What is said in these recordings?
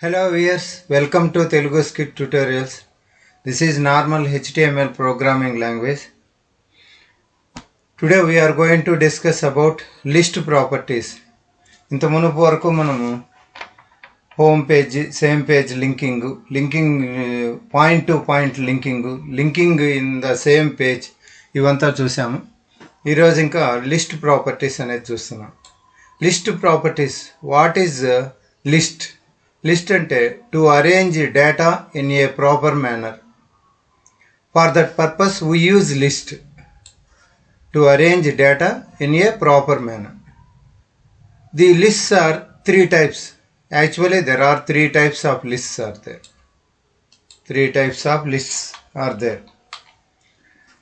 Hello viewers, welcome to Telugu Skit Tutorials. This is normal HTML programming language. Today we are going to discuss about list properties. ఇంత మునుపు వరకు మనము home page, same page linking point to point linking in the same page ఇవంతా చూసాము. ఈరోజు ఇంకా list properties అనేది చూస్తున్నాం. List properties, what is list? List అంటే to arrange data in a proper manner. For that purpose we use list to arrange data in a proper manner. The lists are three types. Actually, there are three types of lists are there. Three types of lists are there.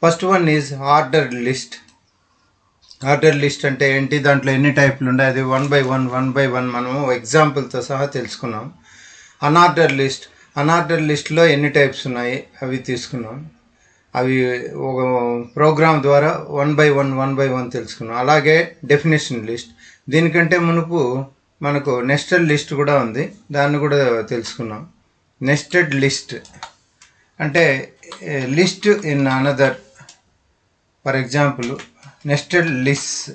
First one is ordered list. Ordered list అంటే ఏంటి, దాంట్లో ఎన్ని టైప్లు ఉన్నాయి, అది one by one మనము ఎగ్జాంపుల్తో సహా తెలుసుకున్నాం. Unordered లిస్ట్లో ఎన్ని టైప్స్ ఉన్నాయి అవి తీసుకున్నాం. అవి ఒక ప్రోగ్రామ్ ద్వారా వన్ బై వన్ తెలుసుకున్నాం. అలాగే డెఫినేషన్ లిస్ట్, దీనికంటే మునుపు మనకు నెస్టెడ్ లిస్ట్ కూడా ఉంది, దాన్ని కూడా తెలుసుకున్నాం. నెస్టెడ్ లిస్ట్ అంటే list in another. For example nested list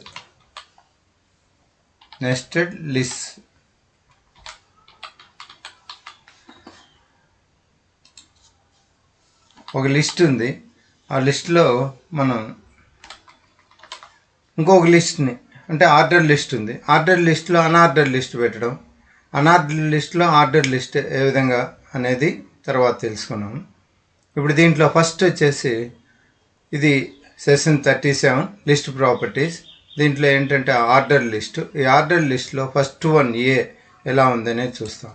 ఒక లిస్ట్ ఉంది. ఆ లిస్ట్లో మనం ఇంకొక లిస్ట్ని, అంటే ఆర్డర్ లిస్ట్ ఉంది. ఆర్డర్ లిస్ట్లో అన్ఆర్డర్ లిస్ట్ పెట్టడం, అన్ఆర్డర్ లిస్ట్లో ఆర్డర్ లిస్ట్ ఏ విధంగా అనేది తర్వాత తెలుసుకున్నాము. ఇప్పుడు దీంట్లో ఫస్ట్ వచ్చేసి ఇది సెషన్ 37 లిస్ట్ ప్రాపర్టీస్. దీంట్లో ఏంటంటే ఆర్డర్ లిస్ట్. ఈ ఆర్డర్ లిస్ట్లో ఫస్ట్ వన్ ఏ ఎలా ఉందనేది చూస్తాం.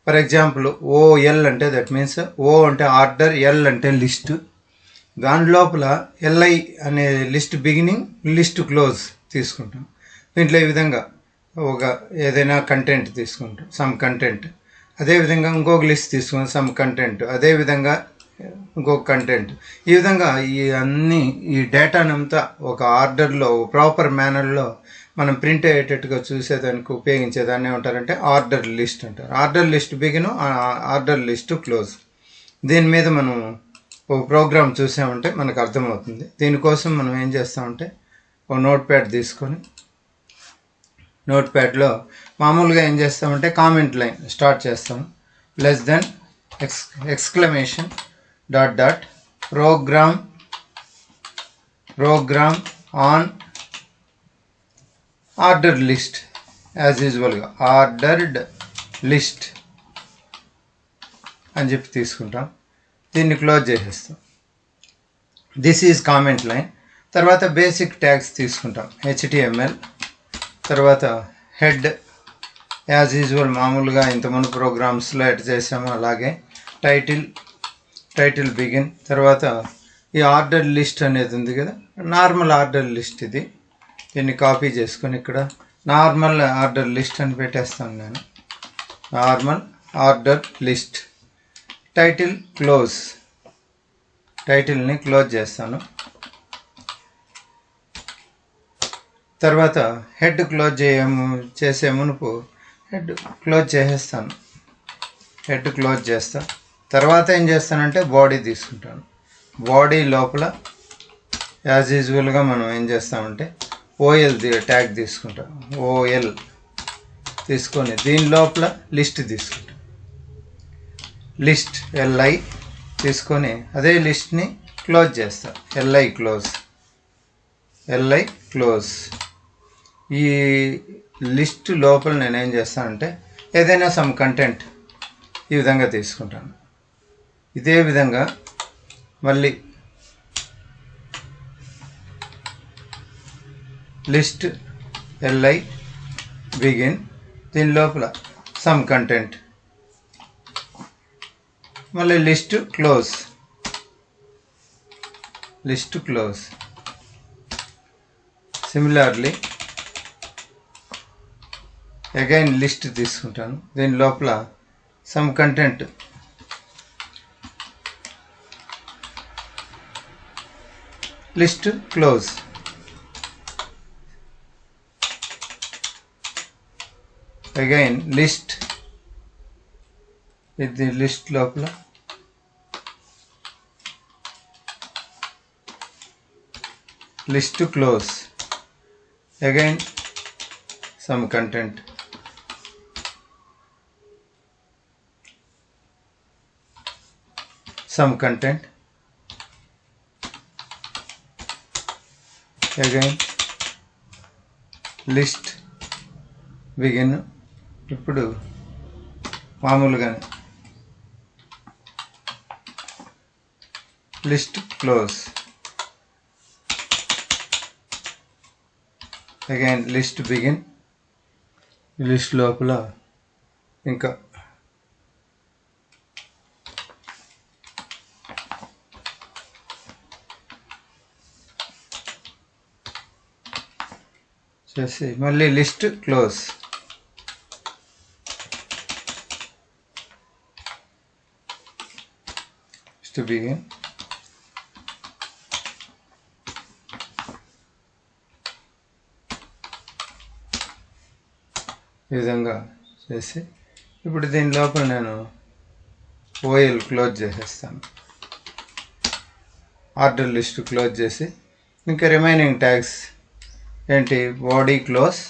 ఫర్ ఎగ్జాంపుల్ ఓఎల్ అంటే దట్ మీన్స్ ఓ అంటే ఆర్డర్, ఎల్ అంటే లిస్ట్. దాని లోపల ఎల్ఐ అనే లిస్ట్ బిగినింగ్, లిస్ట్ క్లోజ్ తీసుకుంటాం. దీంట్లో ఈ విధంగా ఒక ఏదైనా కంటెంట్ తీసుకుంటాం, సమ్ కంటెంట్. అదేవిధంగా ఇంకొక లిస్ట్ తీసుకుంటాం, సమ్ కంటెంట్. అదేవిధంగా ఇంకొక కంటెంట్. ఈ విధంగా ఈ డేటానంతా ఒక ఆర్డర్లో, ప్రాపర్ మేనర్లో మనం ప్రింట్ అయ్యేటట్టుగా చూసేదానికి ఉపయోగించేదాన్ని ఏమంటారంటే ఆర్డర్ లిస్ట్ అంటారు. Order list begin, order list close. దీని మీద మనం ఒక ప్రోగ్రామ్ చూసామంటే మనకు అర్థమవుతుంది. దీనికోసం మనం ఏం చేస్తామంటే ఒక నోట్ ప్యాడ్ తీసుకొని, నోట్ ప్యాడ్లో మామూలుగా ఏం చేస్తామంటే కామెంట్ లైన్ స్టార్ట్ చేస్తాము. Less than exclamation dot program on order list, as యూజువల్గా ఆర్డర్డ్ లిస్ట్ అని చెప్పి తీసుకుంటాం. దీన్ని క్లోజ్ చేసేస్తాం. This is comment line. తర్వాత బేసిక్ ట్యాగ్స్ తీసుకుంటాం, HTML. తర్వాత హెడ్, యాజ్ యూజువల్ మామూలుగా ఇంతకుముందు ప్రోగ్రామ్స్లో ఎట్ చేసామో అలాగే. Title begin. తర్వాత ఈ ఆర్డర్ లిస్ట్ అనేది ఉంది కదా, నార్మల్ ఆర్డర్ లిస్ట్ ఇది. దీన్ని కాపీ చేసుకొని ఇక్కడ నార్మల్ ఆర్డర్ లిస్ట్ అని పెట్టేస్తాను నేను. Normal order list. Title close, టైటిల్ని క్లోజ్ చేస్తాను. తర్వాత హెడ్ క్లోజ్ చేసే మునుపు హెడ్ క్లోజ్ చేసేస్తాను. హెడ్ క్లోజ్ చేస్తాను. తర్వాత ఏం చేస్తానంటే బాడీ తీసుకుంటాను. బాడీ లోపల యాజ్ యూజువల్గా మనం ఏం చేస్తామంటే ఓఎల్ ట్యాగ్ తీసుకుంటాం. ఓఎల్ తీసుకొని దీని లోపల లిస్ట్ తీసుకుంటాం. లిస్ట్ ఎల్ఐ తీసుకొని అదే లిస్ట్ని క్లోజ్ చేస్తాం. LI close. ఈ లిస్ట్ లోపల నేనేం చేస్తానంటే ఏదైనా సమ్ కంటెంట్ ఈ విధంగా తీసుకుంటాను. ఇదే విధంగా మళ్ళీ లిస్ట్ ఎల్ఐ బిగిన్, దీని లోపల సమ్ కంటెంట్, మళ్ళీ list close. Similarly again list తీసుకుంటాను. దీని లోపల some content, list close. again list ఇది లిస్ట్ లోపల list close, again some content, again list begin. ఇప్పుడు మామూలుగానే list close, again list begin. List లోపల ఇంకా చేసి మళ్ళీ లిస్ట్ క్లోజ్, లిస్ట్ బిగిన్. ఈ విధంగా చేసి ఇప్పుడు దీని లోపల నేను ఓఎల్ క్లోజ్ చేసేస్తాను. ఆర్డర్ లిస్ట్ క్లోజ్ చేసి ఇంకా రిమైనింగ్ ట్యాగ్స్ ఏంటి, బాడీ క్లోజ్,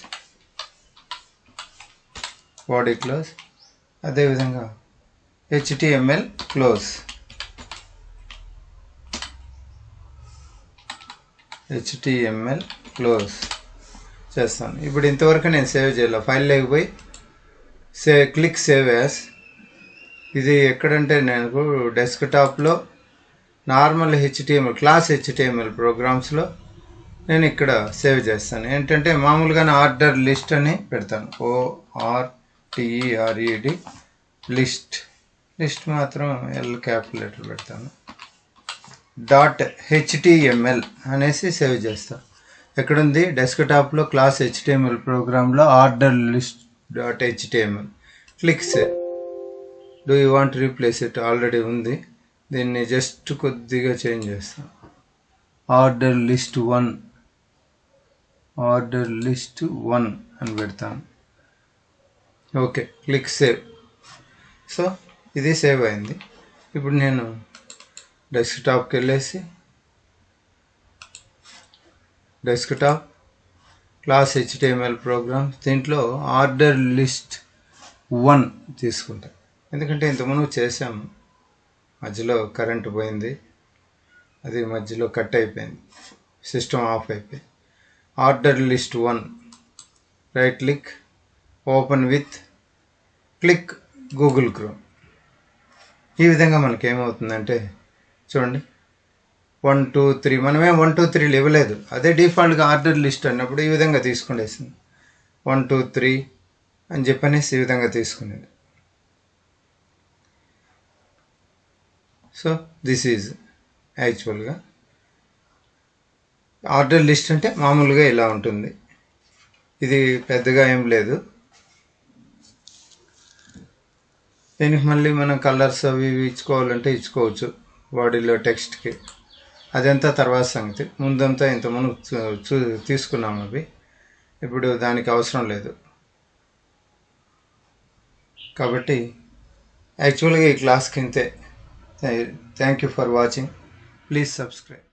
అదేవిధంగా HTML క్లోజ్, చేస్తాను. ఇప్పుడు ఇంతవరకు నేను సేవ్ చేయాలి. ఫైల్ లేకపోయి క్లిక్ సేవ్ యాస్. ఇది ఎక్కడంటే నేను డెస్క్టాప్లో నార్మల్ HTML క్లాస్ HTML ప్రోగ్రామ్స్లో నేను ఇక్కడ సేవ్ చేస్తాను. ఏంటంటే మామూలుగానే ఆర్డర్ లిస్ట్ అని పెడతాను, ORTERED లిస్ట్ మాత్రం L క్యాపిటల్ పెడతాను. .html అనేసి సేవ్ చేస్తాను. ఎక్కడుంది, డెస్క్టాప్లో క్లాస్ HTML ప్రోగ్రాంలో order list .html. Click save. Do you want replace it, already ఉంది. దీన్ని జస్ట్ కొద్దిగా చేంజ్ చేస్తాను. ఆర్డర్ లిస్ట్ 1 అని పెడతాను. Okay, click save. సో ఇది సేవ్ అయింది. ఇప్పుడు నేను డెస్క్టాప్కి వెళ్ళేసి డెస్క్టాప్ క్లాస్ HTML ప్రోగ్రామ్, దీంట్లో ఆర్డర్ లిస్ట్ 1 తీసుకుంటాను. ఎందుకంటే ఇంతకుముందు చేసాము, మధ్యలో కరెంట్ పోయింది, అది మధ్యలో కట్ అయిపోయింది, సిస్టమ్ ఆఫ్ అయిపోయింది. Order list 1, right click, open with, click Google chrome. ఈ విధంగా మనకి ఏమవుతుందంటే చూడండి, 1 2 3 మనమేం 1 2 3 ఇవ్వలేదు, అదే డిఫాల్ట్గా ఆర్డర్ లిస్ట్ అన్నప్పుడు ఈ విధంగా తీసుకునేసింది. 1 2 3 అని చెప్పనేసి ఈ విధంగా తీసుకునేది. సో దిస్ ఈజ్ యాక్చువల్గా ఆర్డర్ లిస్ట్ అంటే మామూలుగా ఇలా ఉంటుంది. ఇది పెద్దగా ఏం లేదు. దీనికి మళ్ళీ మనం కలర్స్ అవి ఇచ్చుకోవాలంటే ఇచ్చుకోవచ్చు బాడీలో టెక్స్ట్కి, అదంతా తర్వాత సంగతి. ముందంతా ఇంతకుముందు తీసుకున్నాము అవి, ఇప్పుడు దానికి అవసరం లేదు. కాబట్టి యాక్చువల్గా ఈ క్లాస్కి ఇంతే. Thank you for watching. Please subscribe.